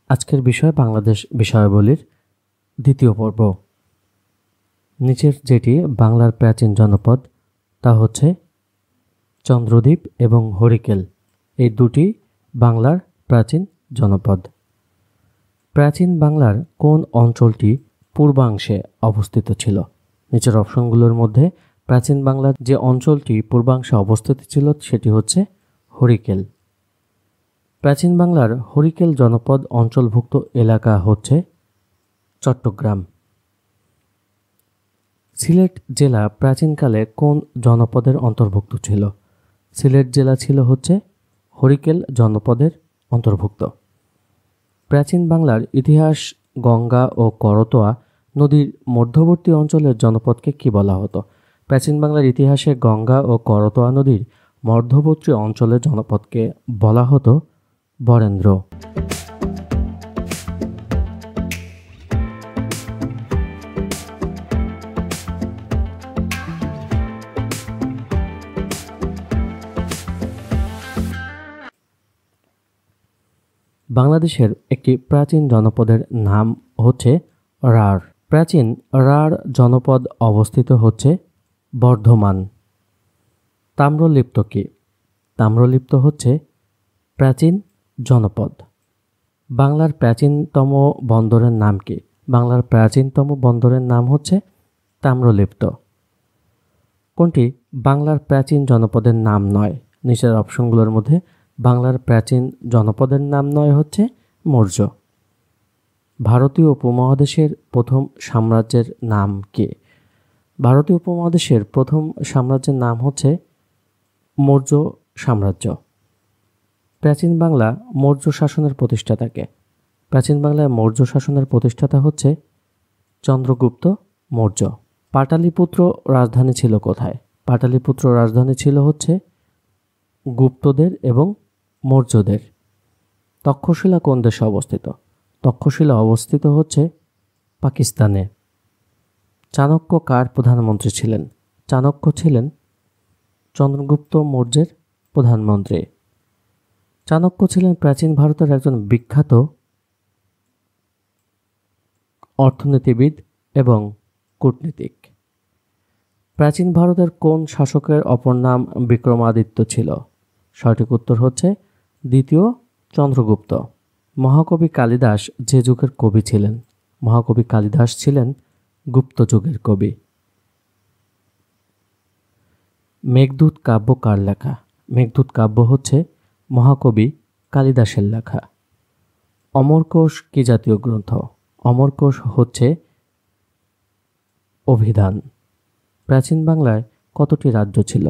আজকের বিষয় বাংলাদেশ বিষয়াবলীর দ্বিতীয় পর্ব। নিচের যেটি বাংলার প্রাচীন জনপদ তা হচ্ছে চন্দ্রদ্বীপ এবং হরিকেল, এই দুটি বাংলার প্রাচীন জনপদ। প্রাচীন বাংলার কোন অঞ্চলটি পূর্বাংশে অবস্থিত ছিল? নিচের অপশনগুলোর মধ্যে প্রাচীন বাংলার যে অঞ্চলটি পূর্বাংশে অবস্থিত ছিল সেটি হচ্ছে হরিকেল। প্রাচীন বাংলার হরিকেল জনপদ অঞ্চলভুক্ত এলাকা হচ্ছে চট্টগ্রাম। সিলেট জেলা প্রাচীনকালে কোন জনপদের অন্তর্ভুক্ত ছিল? সিলেট জেলা ছিল হচ্ছে হরিকেল জনপদের অন্তর্ভুক্ত। প্রাচীন বাংলার ইতিহাস গঙ্গা ও করতোয়া নদীর মধ্যবর্তী অঞ্চলের জনপদকে কি বলা হতো? প্রাচীন বাংলার ইতিহাসে গঙ্গা ও করতোয়া নদীর মধ্যবর্তী অঞ্চলের জনপদকে বলা হতো বরেন্দ্র। বাংলাদেশের একটি প্রাচীন জনপদের নাম হচ্ছে রাঢ়। প্রাচীন রাঢ় জনপদ অবস্থিত হচ্ছে বর্ধমান। তাম্রলিপ্ত কি? তাম্রলিপ্ত হচ্ছে প্রাচীন জনপদ। বাংলার প্রাচীনতম বন্দরের নাম কি? বাংলার প্রাচীনতম বন্দরের নাম হচ্ছে তাম্রলিপ্ত। কোনটি বাংলার প্রাচীন জনপদের নাম নয়? নিচের অপশনগুলোর মধ্যে বাংলার প্রাচীন জনপদের নাম নয় হচ্ছে মৌর্য। ভারতীয় উপমহাদেশের প্রথম সাম্রাজ্যের নাম কি? ভারতীয় উপমহাদেশের প্রথম সাম্রাজ্যের নাম হচ্ছে মৌর্য সাম্রাজ্য। প্রাচীন বাংলা মৌর্য শাসনের প্রতিষ্ঠাতা কে? প্রাচীন বাংলায় মৌর্য শাসনের প্রতিষ্ঠাতা হচ্ছে চন্দ্রগুপ্ত মৌর্য। পাটালিপুত্র রাজধানী ছিল কোথায়? পাটালিপুত্র রাজধানী ছিল হচ্ছে গুপ্তদের এবং মৌর্যদের। তক্ষশিলা কোন দেশে অবস্থিত? তক্ষশিলা অবস্থিত হচ্ছে পাকিস্তানে। চাণক্য কার প্রধানমন্ত্রী ছিলেন? চাণক্য ছিলেন চন্দ্রগুপ্ত মৌর্যের প্রধানমন্ত্রী। চাণক্য ছিলেন প্রাচীন ভারতের একজন বিখ্যাত অর্থনীতিবিদ এবং কূটনীতিক। প্রাচীন ভারতের কোন শাসকের অপর নাম বিক্রমাদিত্য ছিল? সঠিক উত্তর হচ্ছে দ্বিতীয় চন্দ্রগুপ্ত। মহাকবি কালিদাস যে যুগের কবি ছিলেন? মহাকবি কালিদাস ছিলেন গুপ্ত যুগের কবি। মেঘদূত কাব্য কার লেখা? মেঘদূত কাব্য হচ্ছে মহাকবি কালিদাসের লেখা। অমরকোষ কি জাতীয় গ্রন্থ? অমরকোষ হচ্ছে অভিধান। প্রাচীন বাংলায় কতটি রাজ্য ছিল?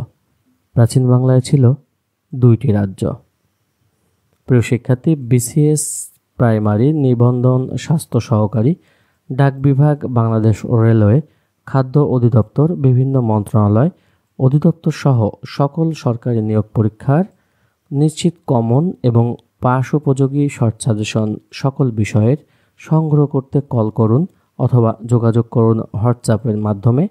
প্রাচীন বাংলায় ছিল 2টি রাজ্য। প্রিয় শিক্ষার্থী, বিসিএস প্রাইমারি নিবন্ধন স্বাস্থ্য সহকারী, ডাক বিভাগ, বাংলাদেশ রেলওয়ে, খাদ্য অধিদপ্তর, বিভিন্ন মন্ত্রণালয় অধিদপ্তর সহ সকল সরকারি নিয়োগ পরীক্ষার নিশ্চিত কমন এবং পাস উপযোগী শর্ট সাজেশন সকল বিষয়ের সংগ্রহ করতে কল করুন অথবা যোগাযোগ করুন হোয়াটসঅ্যাপের মাধ্যমে।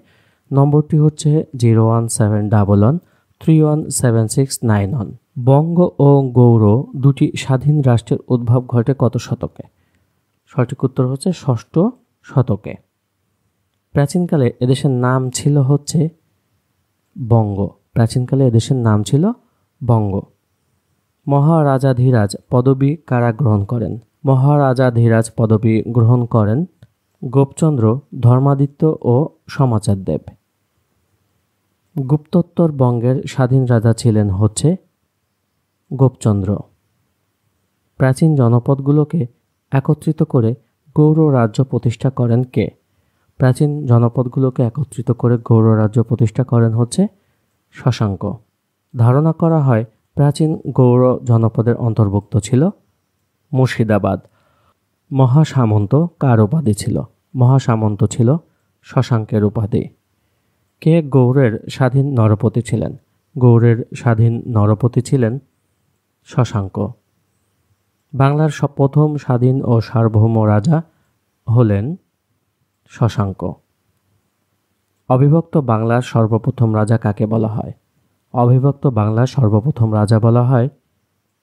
নম্বরটি হচ্ছে 01711317691। বঙ্গ ও গৌড় দুটি স্বাধীন রাষ্ট্রের উদ্ভব ঘটে কত শতকে? সঠিক উত্তর হচ্ছে 6ষ্ঠ শতকে। প্রাচীনকালে এদেশের নাম ছিল হচ্ছে বঙ্গ। প্রাচীনকালে এদেশের নাম ছিল বঙ্গ। মহারাজাধিরাজ পদবী কারা গ্রহণ করেন? মহারাজাধিরাজ পদবী গ্রহণ করেন গোপচন্দ্র, ধর্মাদিত্য ও সমাচার দেব। গুপ্তোত্তর বঙ্গের স্বাধীন রাজা ছিলেন হচ্ছে গোপচন্দ্র। প্রাচীন জনপদগুলোকে একত্রিত করে গৌড় রাজ্য প্রতিষ্ঠা করেন কে? প্রাচীন জনপদগুলোকে একত্রিত করে গৌড় রাজ্য প্রতিষ্ঠা করেন হচ্ছে শশাঙ্ক। ধারণা করা হয় প্রাচীন গৌড় জনপদের অন্তর্ভুক্ত ছিল মুর্শিদাবাদ। মহাসামন্ত কার উপাধি ছিল? মহাসামন্ত ছিল শশাঙ্কের উপাধি। কে গৌড়ের স্বাধীন নরপতি ছিলেন? গৌড়ের স্বাধীন নরপতি ছিলেন শশাঙ্ক। বাংলার প্রথম স্বাধীন ও সার্বভৌম রাজা হলেন শশাঙ্ক। অবিভক্ত বাংলার সর্বপ্রথম রাজা কাকে বলা হয়? অবিভক্ত বাংলার সর্বপ্রথম রাজা বলা হয়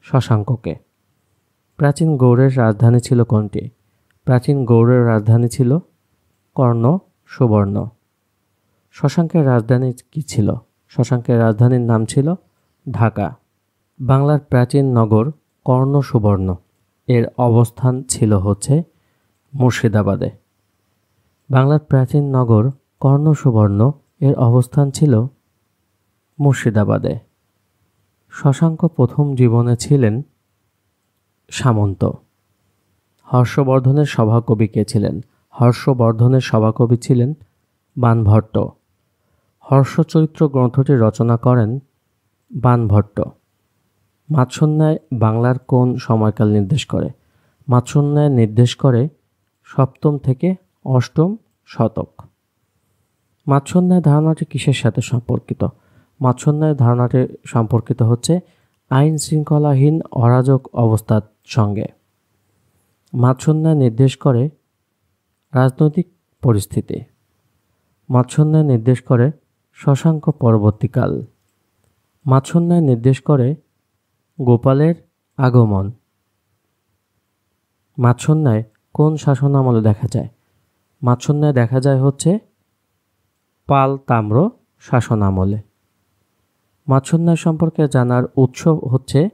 শশাঙ্ককে। প্রাচীন গৌড়ের রাজধানী ছিল কোনটি? প্রাচীন গৌড়ের রাজধানী ছিল কর্ণ সুবর্ণ। শশাঙ্কের রাজধানী কি ছিল? শশাঙ্কের রাজধানীর নাম ছিল ঢাকা। বাংলার প্রাচীন নগর কর্ণ সুবর্ণ এর অবস্থান ছিল হচ্ছে মুর্শিদাবাদে। বাংলার প্রাচীন নগর কর্ণ সুবর্ণ এর অবস্থান ছিল মুর্শিদাবাদে। শশাঙ্ক প্রথম জীবনে ছিলেন সামন্ত। হর্ষবর্ধনের সভাকবি কে ছিলেন? হর্ষবর্ধনের সভাকবি ছিলেন বাণভট্ট। হর্ষচরিত্র গ্রন্থটি রচনা করেন বাণভট্ট। মাৎস্যন্যায় বাংলার কোন সময়কাল নির্দেশ করে? মাৎস্যন্যায় নির্দেশ করে সপ্তম থেকে অষ্টম শতক। মাৎস্যন্যায় ধারণাটি কিসের সাথে সম্পর্কিত? মাৎস্যন্যায় ধারণাটি সম্পর্কিত হচ্ছে আইন শৃঙ্খলাহীন অরাজক অবস্থার সঙ্গে। মাৎস্যন্যায় নির্দেশ করে রাজনৈতিক পরিস্থিতি। মাৎস্যন্যায় নির্দেশ করে শশাঙ্ক পরবর্তীকাল। মাৎস্যন্যায় নির্দেশ করে গোপালের আগমন। মাৎস্যন্যায় কোন শাসনামলে দেখা যায়? মাৎস্যন্যায় দেখা যায় হচ্ছে পাল তাম্র শাসনামলে। মাৎস্যন্যায় সম্পর্কে জানার উৎস হচ্ছে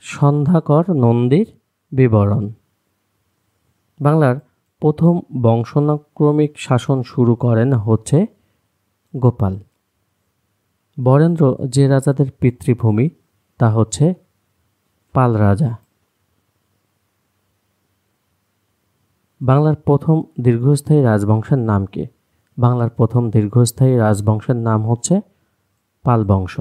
সন্ধ্যাকর নন্দীর বিবরণ। বাংলার প্রথম বংশানুক্রমিক শাসন শুরু করেন হচ্ছে গোপাল। বরেন্দ্র যে রাজাদের পিতৃভূমি তা হচ্ছে পাল রাজা। বাংলার প্রথম দীর্ঘস্থায়ী রাজবংশের নাম কি? বাংলার প্রথম দীর্ঘস্থায়ী রাজবংশের নাম হচ্ছে পাল বংশ।